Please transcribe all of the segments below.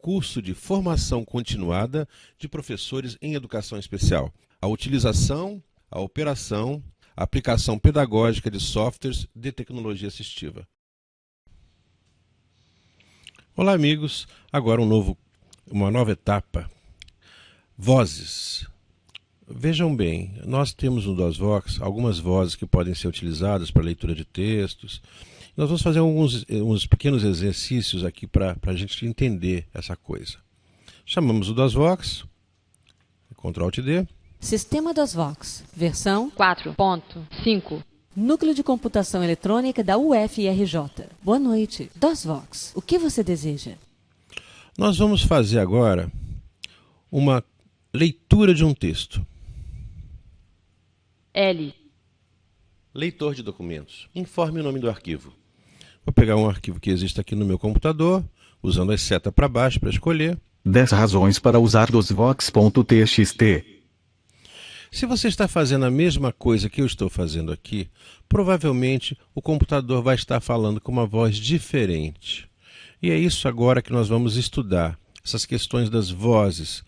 curso de formação continuada de professores em educação especial. A utilização, a operação, a aplicação pedagógica de softwares de tecnologia assistiva. Olá, amigos. Agora uma nova etapa. Vozes. Vejam bem, nós temos no DOSVox algumas vozes que podem ser utilizadas para leitura de textos. Nós vamos fazer uns pequenos exercícios aqui para a gente entender essa coisa. Chamamos o DOSVox, Ctrl+Alt+D. Sistema DOSVox, versão 4.5. Núcleo de Computação Eletrônica da UFRJ. Boa noite. DOSVox, o que você deseja? Nós vamos fazer agora uma leitura de um texto. L. Leitor de documentos. Informe o nome do arquivo. Vou pegar um arquivo que existe aqui no meu computador, usando a seta para baixo para escolher. 10 razões para usar DOSVox.txt. Se você está fazendo a mesma coisa que eu estou fazendo aqui, provavelmente o computador vai estar falando com uma voz diferente. E é isso agora que nós vamos estudar, essas questões das vozes.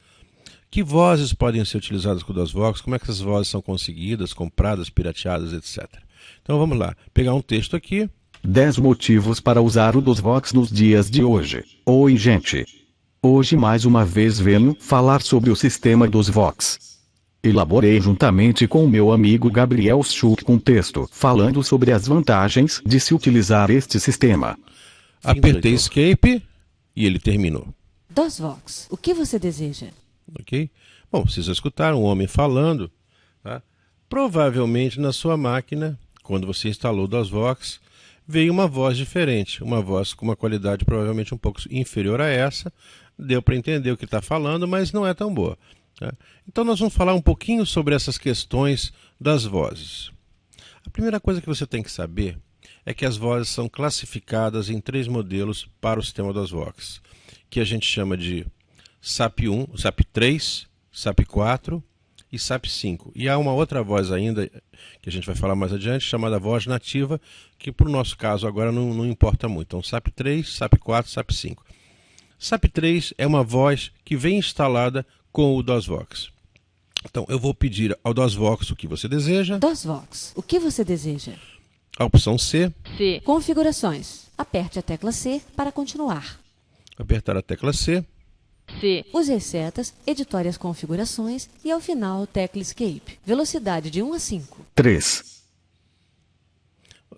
Que vozes podem ser utilizadas com o DOSVox, como é que essas vozes são conseguidas, compradas, pirateadas, etc. Então vamos lá, pegar um texto aqui. 10 motivos para usar o DOSVox nos dias de hoje. Oi, gente. Hoje mais uma vez venho falar sobre o sistema DOSVox. Elaborei juntamente com o meu amigo Gabriel Schuch um texto falando sobre as vantagens de se utilizar este sistema. Apertei Escape e ele terminou. DOSVox, o que você deseja? Ok? Bom, vocês escutaram um homem falando, tá? Provavelmente na sua máquina, quando você instalou o DOSVox, veio uma voz diferente, uma voz com uma qualidade provavelmente um pouco inferior a essa. Deu para entender o que está falando, mas não é tão boa. Tá? Então nós vamos falar um pouquinho sobre essas questões das vozes. A primeira coisa que você tem que saber é que as vozes são classificadas em 3 modelos para o sistema DOSVox, que a gente chama de SAP1, SAP3, SAP4 e SAP5. E há uma outra voz ainda, que a gente vai falar mais adiante, chamada voz nativa, que para o nosso caso agora não importa muito. Então SAP3, SAP4, SAP5. SAP3 é uma voz que vem instalada com o DOSVox. Então eu vou pedir ao DOSVox o que você deseja. DOSVox, o que você deseja? A opção C. C. Configurações. Aperte a tecla C para continuar. Apertar a tecla C. C. Use as setas, editore as configurações e ao final tecla Escape. Velocidade de 1 a 5. 3.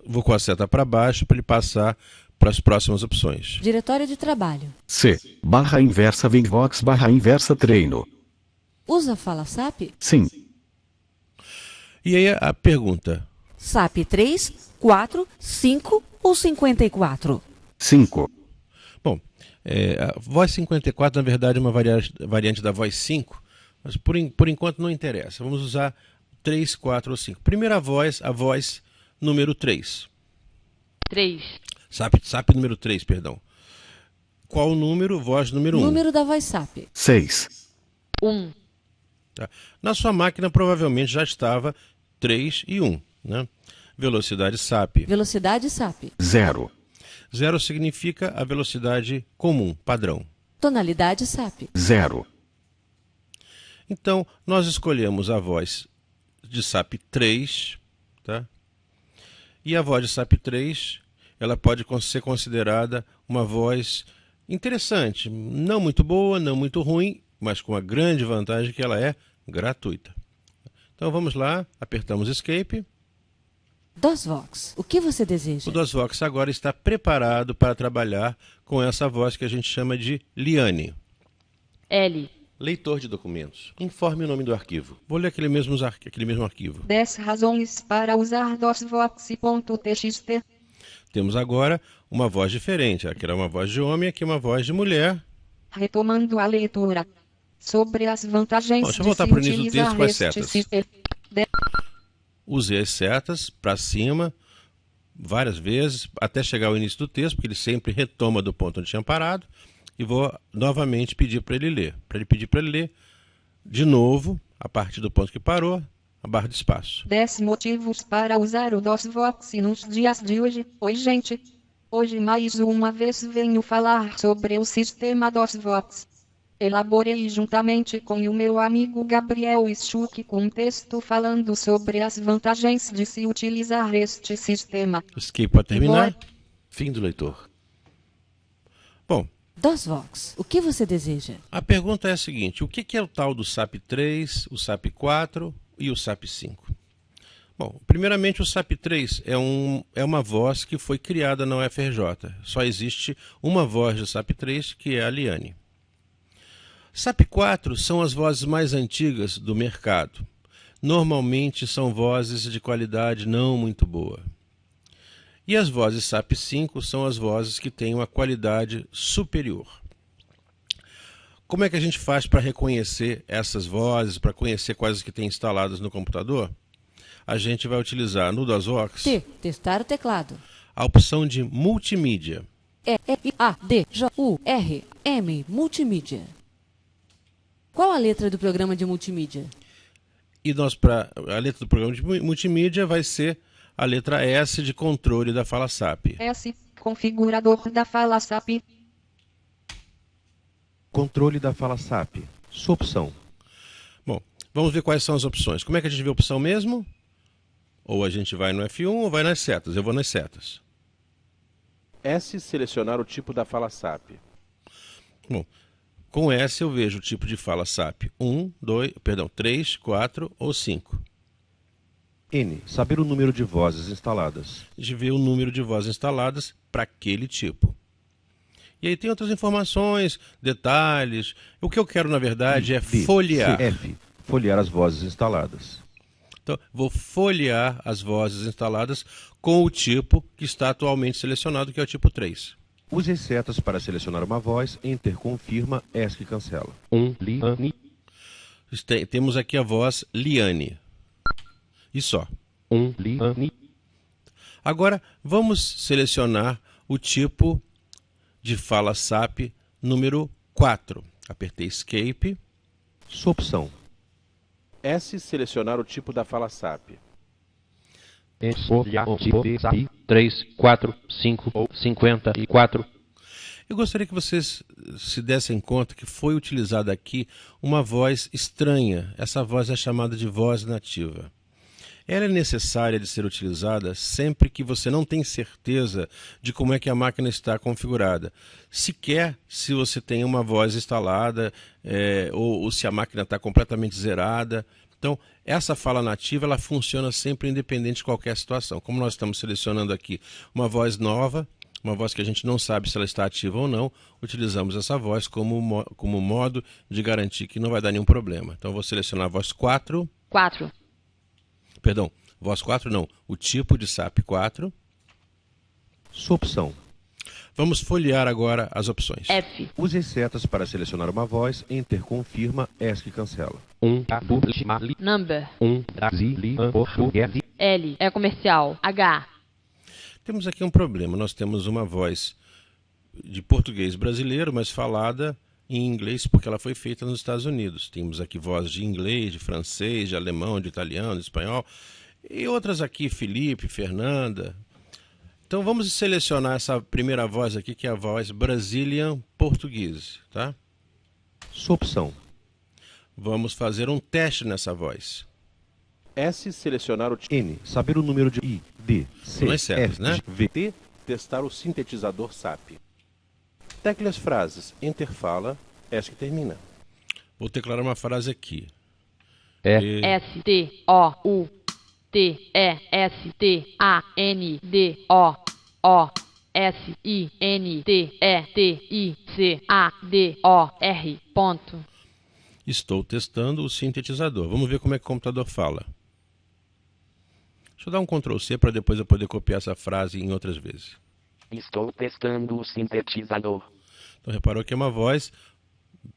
Vou com a seta para baixo para ele passar para as próximas opções. Diretório de trabalho. C. /inversa VinVox /inversa treino. Usa fala SAP? Sim. E aí a pergunta. SAP 3, 4, 5 ou 54? 5. Bom, a voz 54 na verdade é uma variante da voz 5, mas por enquanto não interessa. Vamos usar 3, 4 ou 5. Primeira voz, a voz número 3. 3. SAP número 3, perdão. Qual o número? Voz número 1. Número da voz SAP. 6. 1. Tá? Na sua máquina provavelmente já estava 3 e 1. Né? Velocidade SAP. Velocidade SAP. 0. 0 significa a velocidade comum, padrão. Tonalidade SAP. 0. Então, nós escolhemos a voz de SAP 3, tá? E a voz de SAP 3, ela pode ser considerada uma voz interessante, não muito boa, não muito ruim, mas com a grande vantagem que ela é gratuita. Então vamos lá, apertamos Escape. DOSVox, o que você deseja? O DOSVox agora está preparado para trabalhar com essa voz que a gente chama de Liane. L. Leitor de documentos. Informe o nome do arquivo. Vou ler aquele mesmo arquivo. 10 razões para usar DOSVox.txt. Temos agora uma voz diferente. Aqui era uma voz de homem, aqui uma voz de mulher. Retomando a leitura. Sobre as vantagens Bom, deixa eu de voltar se para o início do utilizar texto com as este setas. sistema. Usei as setas para cima várias vezes, até chegar ao início do texto, porque ele sempre retoma do ponto onde tinha parado, e vou novamente pedir para ele ler. Para ele pedir para ele ler de novo, a partir do ponto que parou, a barra de espaço. 10 motivos para usar o DOSVox nos dias de hoje. Oi, gente. Hoje mais uma vez venho falar sobre o sistema DOSVOX. Elaborei juntamente com o meu amigo Gabriel Schuch um texto falando sobre as vantagens de se utilizar este sistema. Escape para terminar. Fim do leitor. Bom, DOSVOX, o que você deseja? a pergunta é a seguinte: o que é o tal do SAP 3, o SAP 4 e o SAP 5? Bom, primeiramente o SAP 3 é uma voz que foi criada na UFRJ. Só existe uma voz do SAP 3, que é a Liane. SAP 4 são as vozes mais antigas do mercado. Normalmente são vozes de qualidade não muito boa. E as vozes SAP 5 são as vozes que têm uma qualidade superior. Como é que a gente faz para reconhecer essas vozes, para conhecer quais que tem instaladas no computador? A gente vai utilizar no DOSVOX Testar o teclado. a opção de multimídia. EIADJURM, multimídia. Qual a letra do programa de multimídia? E a letra do programa de multimídia vai ser a letra S de controle da fala SAP. S. Configurador da fala SAP. Controle da fala SAP. Sua opção. Bom, vamos ver quais são as opções. Como é que a gente vê a opção mesmo? Ou a gente vai no F1 ou vai nas setas. Eu vou nas setas. S. Selecionar o tipo da fala SAP. Bom, com S eu vejo o tipo de fala SAP 3, 4 ou 5. N. Saber o número de vozes instaladas. A gente vê o número de vozes instaladas para aquele tipo. E aí tem outras informações, detalhes. O que eu quero, na verdade, é D. folhear. F. Folhear as vozes instaladas. Então, vou folhear as vozes instaladas com o tipo que está atualmente selecionado, que é o tipo 3. Use as setas para selecionar uma voz, Enter confirma, ESC cancela. Liane. Temos aqui a voz Liane. E só. Liane. Agora, vamos selecionar o tipo de fala SAP número 4. Apertei Escape. Sua opção. S. Selecionar o tipo da fala SAP. Escolha o tipo de SAP 3, 4, 5 ou 54. Eu gostaria que vocês se dessem conta que foi utilizada aqui uma voz estranha. Essa voz é chamada de voz nativa. Ela é necessária de ser utilizada sempre que você não tem certeza de como é que a máquina está configurada. Sequer se você tem uma voz instalada ou se a máquina está completamente zerada. Então, essa fala nativa ela funciona sempre independente de qualquer situação. Como nós estamos selecionando aqui uma voz nova, uma voz que a gente não sabe se ela está ativa ou não, utilizamos essa voz como modo de garantir que não vai dar nenhum problema. Então, eu vou selecionar a voz 4. 4. Perdão, voz 4 não, o tipo de SAP 4. Sua opção. Vamos folhear agora as opções. F. Use as setas para selecionar uma voz, Enter confirma, ESC cancela. Number. Brasília, português. L. É comercial. H. Temos aqui um problema, nós temos uma voz de português brasileiro, mas falada em inglês porque ela foi feita nos Estados Unidos. Temos aqui vozes de inglês, de francês, de alemão, de italiano, de espanhol. E outras aqui, Felipe, Fernanda. Então vamos selecionar essa primeira voz aqui, que é a voz Brazilian Português, tá? Sua opção. Vamos fazer um teste nessa voz. S. Selecionar o N. Saber o número de I, D, C, Nas setas, F, né? V, T. Testar o sintetizador SAP. Tecle as frases. Enter fala, ESC termina. Vou declarar uma frase aqui. S. T. O. U. T. E. S. T. A. N. D. O. O. S. I. N. T. E. T. I. C. A. D. O. R. Ponto. Estou testando o sintetizador. Vamos ver como é que o computador fala. Deixa eu dar um Ctrl C para depois eu poder copiar essa frase em outras vezes. Estou testando o sintetizador. Então reparou que é uma voz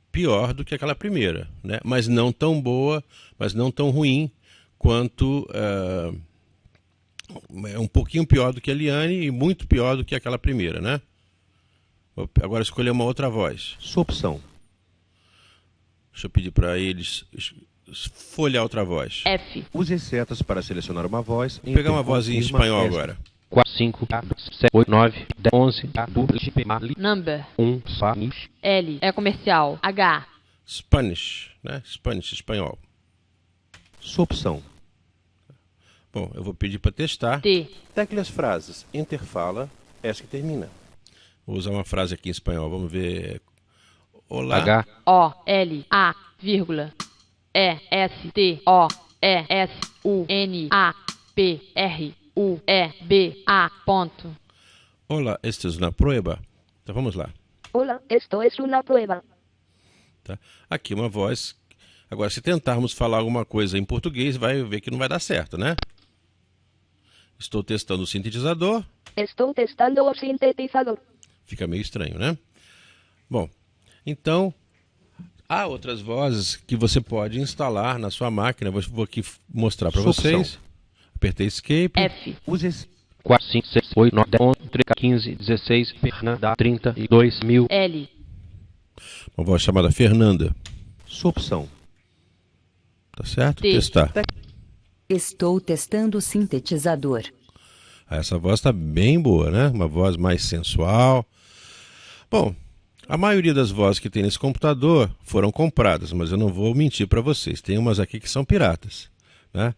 pior do que aquela primeira, né? Mas não tão boa, mas não tão ruim quanto... é um pouquinho pior do que a Liane e muito pior do que aquela primeira, né? Vou agora escolher uma outra voz. Sua opção. Deixa eu pedir para eles folhear outra voz. F. Use as setas para selecionar uma voz. Vou pegar uma voz em espanhol ESC. agora. 4, 5, 7, 8, 9, 10, 11, Number. 1, Spanish. L. É comercial. H. Spanish, né? Spanish, espanhol. Sua opção. Bom, eu vou pedir para testar. T. Tecle as frases interfala, essa que termina. Vou usar uma frase aqui em espanhol. Vamos ver. Olá. H. O. L. A. Vírgula. E. S. T. O. E. S. U. N. A. P. R. U. E. B. A. Ponto. Olá, esta é uma prueba. Então vamos lá. Hola, esto es una prueba. Tá? Aqui uma voz. Agora, se tentarmos falar alguma coisa em português, vai ver que não vai dar certo, né? Estou testando o sintetizador. Estou testando o sintetizador. Fica meio estranho, né? Bom, então, há outras vozes que você pode instalar na sua máquina. Vou aqui mostrar para vocês. Apertei Escape. F. Use esse 4, 5, 6, 8, 9, 10, 11, 13, 15, 16, Fernanda, 32 mil. L. Uma voz chamada Fernanda. sua opção. Tá certo? T. Testar. Estou testando o sintetizador. Essa voz está bem boa, né? Uma voz mais sensual. Bom, a maioria das vozes que tem nesse computador foram compradas, mas eu não vou mentir para vocês. Tem umas aqui que são piratas, né?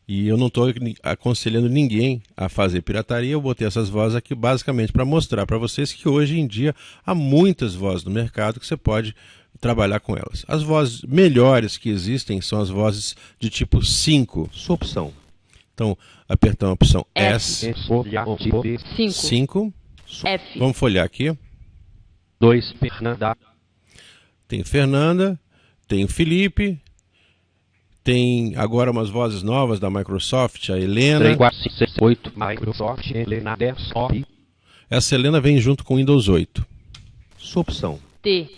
E eu não estou aconselhando ninguém a fazer pirataria. Eu botei essas vozes aqui basicamente para mostrar para vocês que hoje em dia há muitas vozes no mercado que você pode trabalhar com elas. As vozes melhores que existem são as vozes de tipo 5. Sua opção. Então, apertando a opção S. 5. F. Vamos folhear aqui. 2, Fernanda. Tem Fernanda, tem o Felipe, tem agora umas vozes novas da Microsoft, a Helena. 3, 4, 5, 6, 8, Microsoft, Helena, Desktop. Essa Helena vem junto com o Windows 8. Sua opção. T.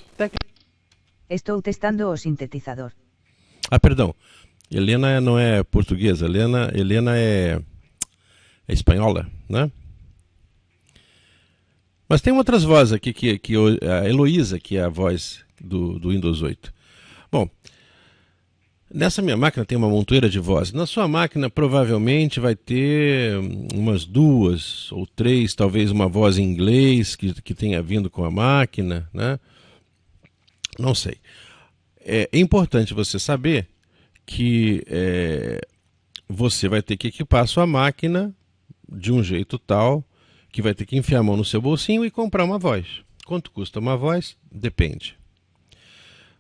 Estou testando o sintetizador. Ah, perdão. Helena não é portuguesa, Helena é espanhola, né? Mas tem outras vozes aqui, que a Heloísa, que é a voz do Windows 8. Bom, nessa minha máquina tem uma montoeira de vozes. Na sua máquina provavelmente vai ter umas 2 ou 3, talvez uma voz em inglês que tenha vindo com a máquina, né? Não sei. É importante você saber que você vai ter que equipar a sua máquina de um jeito tal que vai ter que enfiar a mão no seu bolsinho e comprar uma voz. Quanto custa uma voz? Depende.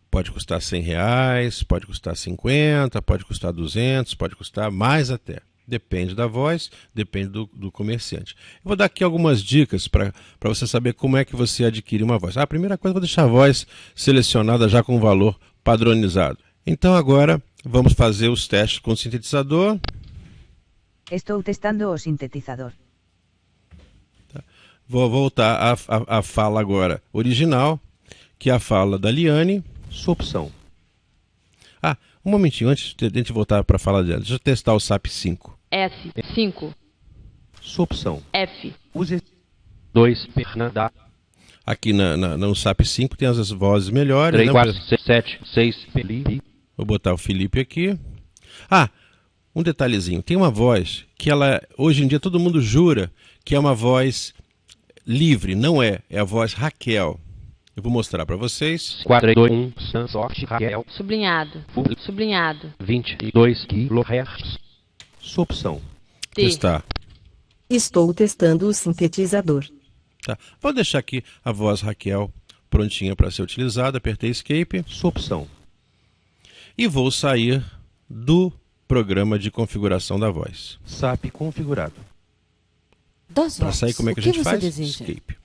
Pode custar R$100, pode custar 50, pode custar 200, pode custar mais até. Depende da voz, depende do comerciante. Eu vou dar aqui algumas dicas para você saber como é que você adquire uma voz. A primeira coisa, eu vou deixar a voz selecionada já com valor padronizado. Então agora vamos fazer os testes com o sintetizador. Estou testando o sintetizador. Vou voltar à fala agora original, que é a fala da Liane. Sua opção. Ah, um momentinho, antes de a gente voltar para a fala dela. Deixa eu testar o SAP 5. S. 5. Sua opção. F. Use 2, Fernanda. Aqui no SAP 5 tem as vozes melhores. 3, né? 4, 6, 7, 6, Felipe. Vou botar o Felipe aqui. Ah, um detalhezinho. Tem uma voz que ela, hoje em dia todo mundo jura que é uma voz livre. Não é. É a voz Raquel. Eu vou mostrar para vocês. 4, 2, 1, Sansoft, Raquel. Sublinhado. Sublinhado. 22 kHz. Sua opção. T. Testar. Estou testando o sintetizador. Tá. Vou deixar aqui a voz Raquel prontinha para ser utilizada. Apertei Escape. Sua opção. E vou sair do programa de configuração da voz. SAP configurado. DOSVox, Para sair, como é que o a gente você faz? deseja? Escape.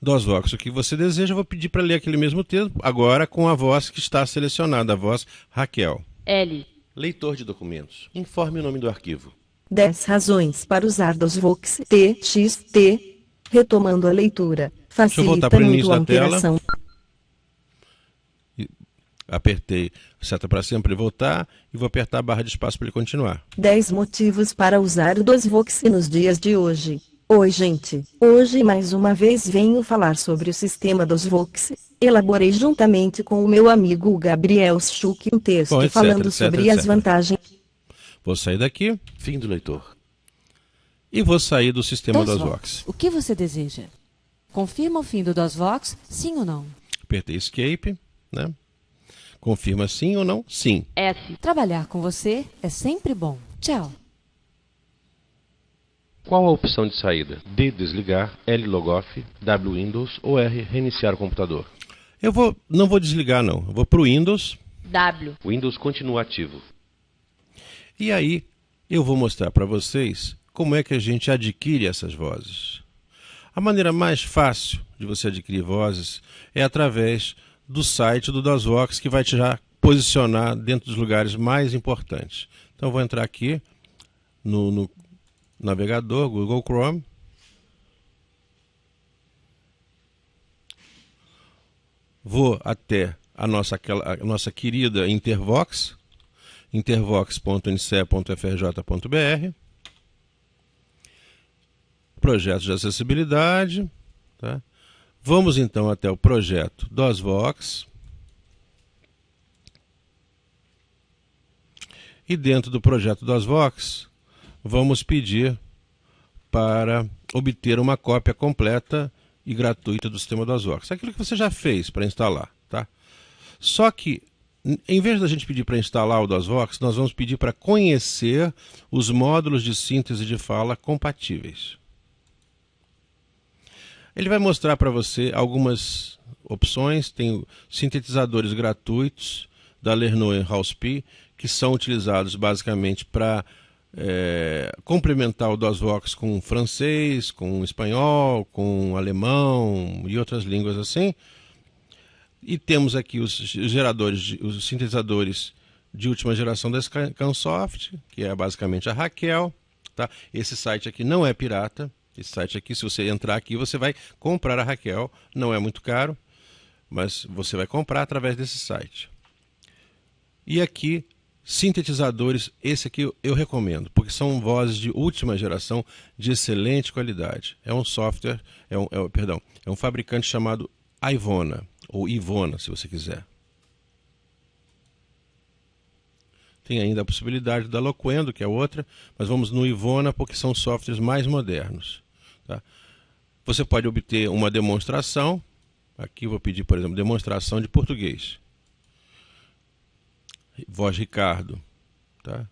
DOSVox, o que você deseja, eu vou pedir para ler aquele mesmo texto, agora com a voz que está selecionada, a voz Raquel. L. Leitor de documentos. Informe o nome do arquivo. 10 razões para usar DOSVox TXT. Retomando a leitura. Deixa eu voltar Facilita para o início muito a da tela. alteração. Apertei seta para sempre voltar e vou apertar a barra de espaço para ele continuar. 10 motivos para usar o DOSVox nos dias de hoje. Oi, gente. Hoje mais uma vez venho falar sobre o sistema DOSVox. Elaborei juntamente com o meu amigo Gabriel Schuch um texto Bom, etc, falando etc, sobre etc. as vantagens. Vou sair daqui. Fim do leitor. e vou sair do sistema DOSVox. O que você deseja? Confirma o fim do DOSVox, sim ou não? Apertei Escape, né? Confirma sim ou não? Sim. S. Trabalhar com você é sempre bom. Tchau. Qual a opção de saída? D. Desligar, L. Logoff, W. Windows ou R. Reiniciar o computador? Não vou desligar não, eu vou para o Windows. W. Windows continua ativo. E aí eu vou mostrar para vocês como é que a gente adquire essas vozes. A maneira mais fácil de você adquirir vozes é através do site do DOSVox, que vai te já posicionar dentro dos lugares mais importantes. Então eu vou entrar aqui no navegador, Google Chrome. Vou até a nossa querida Intervox, intervox.nce.frj.br, projetos de acessibilidade, tá? Vamos então até o projeto DOSVox. E dentro do projeto DOSVox, vamos pedir para obter uma cópia completa e gratuita do sistema DOSVox. Aquilo que você já fez para instalar, tá? Só que, em vez da gente pedir para instalar o DOSVox, nós vamos pedir para conhecer os módulos de síntese de fala compatíveis. Ele vai mostrar para você algumas opções. Tem sintetizadores gratuitos da Lernout Halspi, que são utilizados basicamente para complementar o DOSVox com francês, com espanhol, com alemão e outras línguas assim. E temos aqui os sintetizadores de última geração da Scansoft, que é basicamente a Raquel, tá? Esse site aqui não é pirata. Esse site aqui, se você entrar aqui, você vai comprar a Raquel. Não é muito caro, mas você vai comprar através desse site. E aqui, sintetizadores, esse aqui eu recomendo, porque são vozes de última geração de excelente qualidade. É um software, é um fabricante chamado Ivona, ou Ivona, se você quiser. Tem ainda a possibilidade da Loquendo, que é outra, mas vamos no Ivona porque são softwares mais modernos. Tá? Você pode obter uma demonstração. Aqui eu vou pedir, por exemplo, demonstração de português. Voz Ricardo. Tá?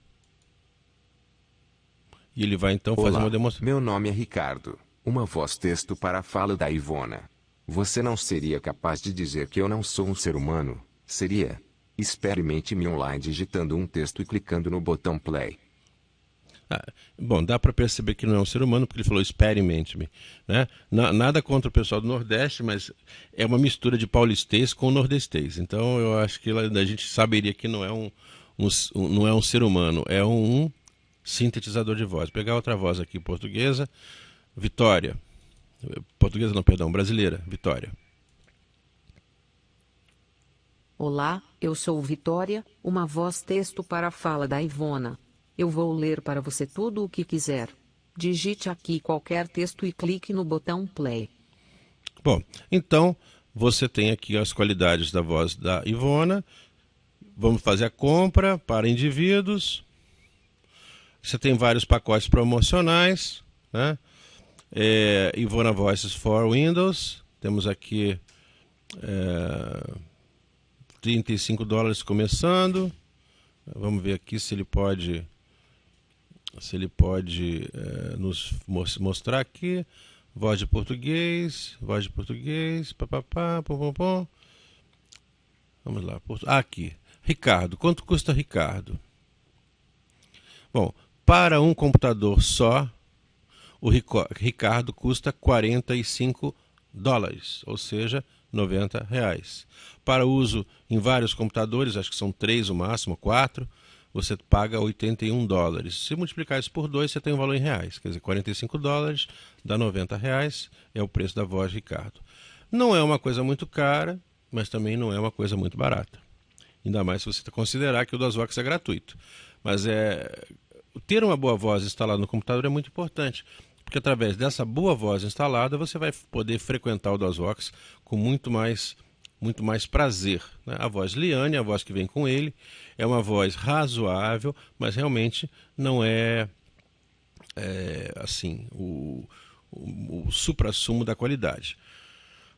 E ele vai então fazer uma demonstração. Meu nome é Ricardo. Uma voz texto para a fala da Ivona. Você não seria capaz de dizer que eu não sou um ser humano, seria? Experimente-me online digitando um texto e clicando no botão play. Bom, dá para perceber que não é um ser humano, porque ele falou experimente-me, né? Nada contra o pessoal do Nordeste, mas é uma mistura de paulistês com nordestês. Então eu acho que a gente saberia que não é um ser humano, é um sintetizador de voz. Vou pegar outra voz aqui, portuguesa, Vitória. Portuguesa não, perdão, brasileira, Vitória. Olá, eu sou Vitória, uma voz texto para a fala da Ivona. Eu vou ler para você tudo o que quiser. Digite aqui qualquer texto e clique no botão play. Bom, então você tem aqui as qualidades da voz da Ivona. Vamos fazer a compra para indivíduos. Você tem vários pacotes promocionais, né? Ivona Voices for Windows. Temos aqui $35 começando. Vamos ver aqui se ele pode nos mostrar aqui. Voz de português, papapá, pom. Vamos lá. Aqui. Ricardo. Quanto custa Ricardo? Bom, para um computador só, o Ricardo custa $45, ou seja, R$90. Para uso em vários computadores, acho que são 3 o máximo, 4, você paga $81. Se multiplicar isso por 2, você tem um valor em reais. Quer dizer, $45 dá R$90, é o preço da voz Ricardo. Não é uma coisa muito cara, mas também não é uma coisa muito barata. Ainda mais se você considerar que o DOSVox é gratuito. Mas ter uma boa voz instalada no computador é muito importante, porque através dessa boa voz instalada você vai poder frequentar o DOSVox com muito mais prazer, né? A voz Liane, a voz que vem com ele, é uma voz razoável, mas realmente não é assim, o suprassumo da qualidade.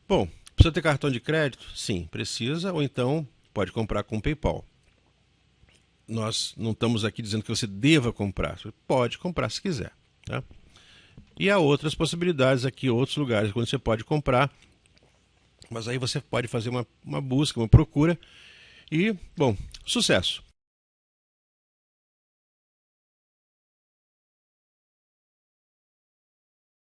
Bom, precisa ter cartão de crédito? Sim, precisa, ou então pode comprar com o PayPal. Nós não estamos aqui dizendo que você deva comprar, você pode comprar se quiser. Tá? E há outras possibilidades aqui, outros lugares onde você pode comprar, mas aí você pode fazer uma busca, uma procura e, bom, sucesso!